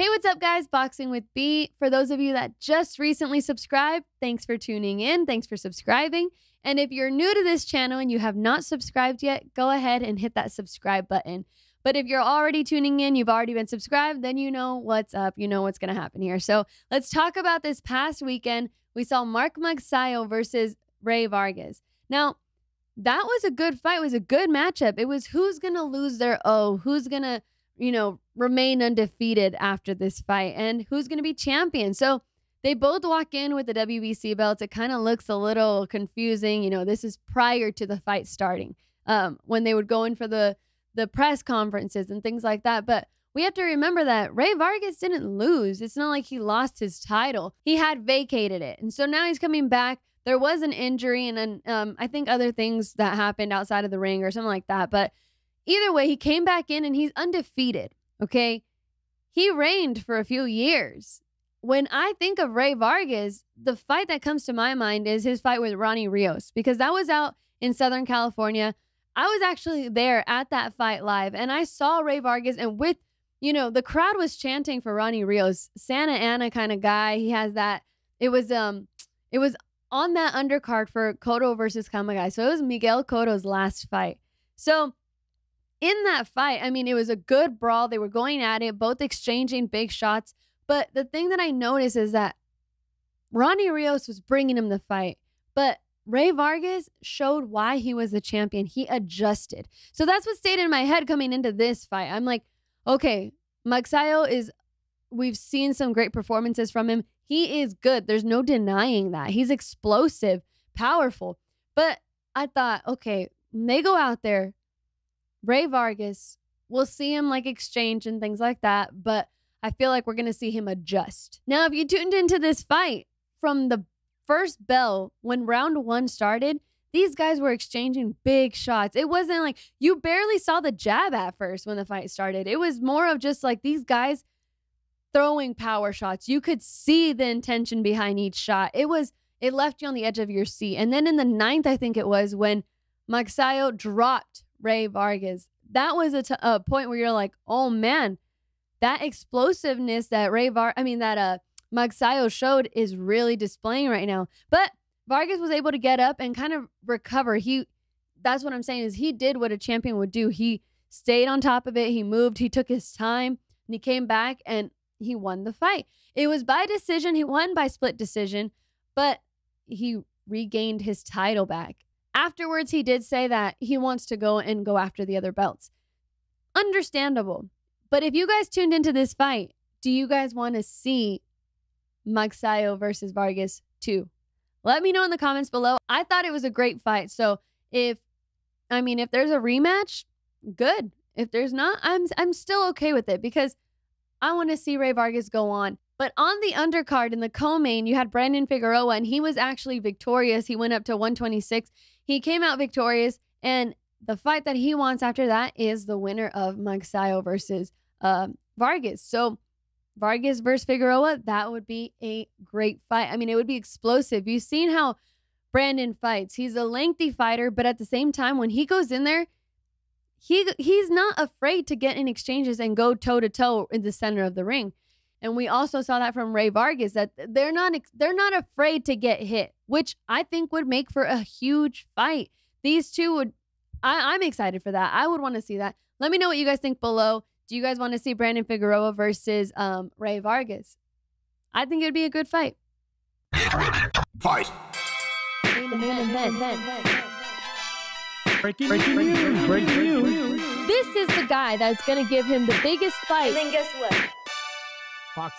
Hey, what's up, guys? Boxing with B. For those of you that just recently subscribed, thanks for tuning in. Thanks for subscribing. And if you're new to this channel and you have not subscribed yet, go ahead and hit that subscribe button. But if you're already tuning in, you've already been subscribed, then you know what's up. You know what's going to happen here. So let's talk about this past weekend. We saw Mark Magsayo versus Rey Vargas. Now, that was a good fight. It was a good matchup. It was who's going to lose their O, who's going to, remain undefeated after this fight, and who's going to be champion. So they both walk in with the WBC belts. It kind of looks a little confusing. This is prior to the fight starting, when they would go in for the press conferences and things like that. But we have to remember that Rey Vargas didn't lose. It's not like he lost his title. He had vacated it. And so now he's coming back. There was an injury and I think other things that happened outside of the ring or something like that. But either way, he came back in and he's undefeated, okay? He reigned for a few years. When I think of Rey Vargas, the fight that comes to my mind is his fight with Ronnie Rios, because that was out in Southern California. I was actually there at that fight live, and I saw Rey Vargas, and with, the crowd was chanting for Ronnie Rios, Santa Ana kind of guy. He has that. It was on that undercard for Cotto versus Kamagai. So it was Miguel Cotto's last fight. So in that fight, it was a good brawl. They were going at it, both exchanging big shots. But the thing that I noticed is that Ronnie Rios was bringing him the fight, but Rey Vargas showed why he was the champion. He adjusted. So that's what stayed in my head coming into this fight. I'm like, okay, Magsayo we've seen some great performances from him. He is good. There's no denying that. He's explosive, powerful. But I thought, okay, when they go out there, Rey Vargas, we'll see him exchange and things like that, but I feel like we're going to see him adjust. Now, if you tuned into this fight from the first bell, when round one started, these guys were exchanging big shots. It wasn't like you barely saw the jab at first when the fight started. It was more of just these guys throwing power shots. You could see the intention behind each shot. It left you on the edge of your seat. And then in the ninth, I think it was, when Magsayo dropped Rey Vargas, that was a point where you're like, oh man, that explosiveness that Magsayo showed is really displaying right now. But Vargas was able to get up and kind of recover. That's what I'm saying, is he did what a champion would do. He stayed on top of it. He moved. He took his time, and he came back and he won the fight. It was by decision. He won by split decision, but he regained his title back. Afterwards, he did say that he wants to go after the other belts. Understandable. But if you guys tuned into this fight, do you guys want to see Magsayo versus Vargas 2? Let me know in the comments below. I thought it was a great fight. So if there's a rematch, good. If there's not, I'm still okay with it, because I want to see Rey Vargas go on. But on the undercard in the co-main, you had Brandon Figueroa, and he was actually victorious. He went up to 126. He came out victorious, and the fight that he wants after that is the winner of Magsayo versus Vargas. So Vargas versus Figueroa, that would be a great fight. It would be explosive. You've seen how Brandon fights. He's a lengthy fighter, but at the same time, when he goes in there, he's not afraid to get in exchanges and go toe-to-toe in the center of the ring. And we also saw that from Rey Vargas, that they're not afraid to get hit, which I think would make for a huge fight. These two would, I'm excited for that. I would want to see that. Let me know what you guys think below. Do you guys want to see Brandon Figueroa versus Rey Vargas? I think it would be a good fight. Get ready. Fight. Breaking news. This is the guy that's going to give him the biggest fight. And then guess what? Fight.